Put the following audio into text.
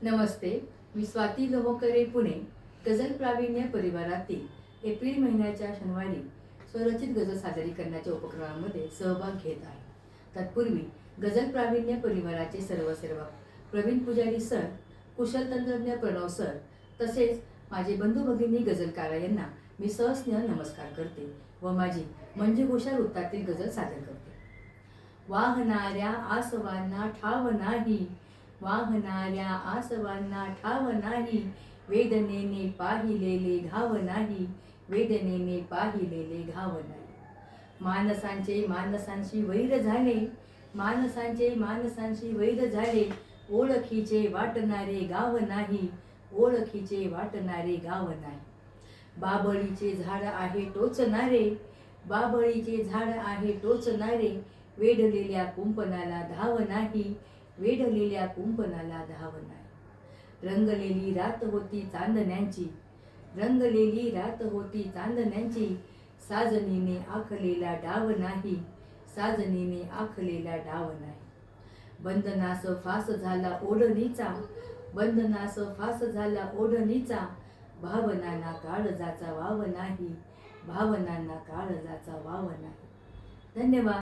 नमस्ते. मी स्वाती लोहोकरे, पुणे. गझल प्रावीण्य परिवारातील एप्रिल महिन्याच्या शनिवारी स्वरचित गझल सादरीकरणाच्या उपक्रमामध्ये सहभाग घेत आहे. तत्पूर्वी गझल प्रावीण्य परिवाराचे सर्व सेवक प्रवीण पुजारी सर, कुशल तंत्रज्ञ प्रणव सर तसेच माझे बंधू भगिनी गझलकार यांना मी सहस्नेह नमस्कार करते व माझी मंजू घोषाल वृत्तातील गझल सादर करते. वाहणाऱ्या आसवांना ठाव नाही, वाहणाऱ्या आसवांना ठाव नाही, वेदनेने पाहिलेले घाव नाही, वेदनेने पाहिलेले घाव नाही. मानसांचे मानसांशी वैर झाले, मानसांचे मानसांशी वैर झाले, ओळखीचे वाटणारे गाव नाही, ओळखीचे वाटणारे गाव नाही. बाभळीचे झाड आहे टोचणारे, बाभळीचे झाड आहे टोचणारे, वेढलेल्या कुंपणाला धाव नाही, वेढलेल्या कुंपणाला धाव नाही. रंगलेली रात होती चांदण्यांची, रंगलेली रात होती चांदण्यांची, साजनीने आखलेला डाव नाही, साजनीने आखलेला डाव नाही. बंधनास फास झाला ओढणीचा, बंधनास फास झाला ओढणीचा, भावनांना काळजाचा वाव नाही, भावनांना काळजाचा वाव नाही. धन्यवाद.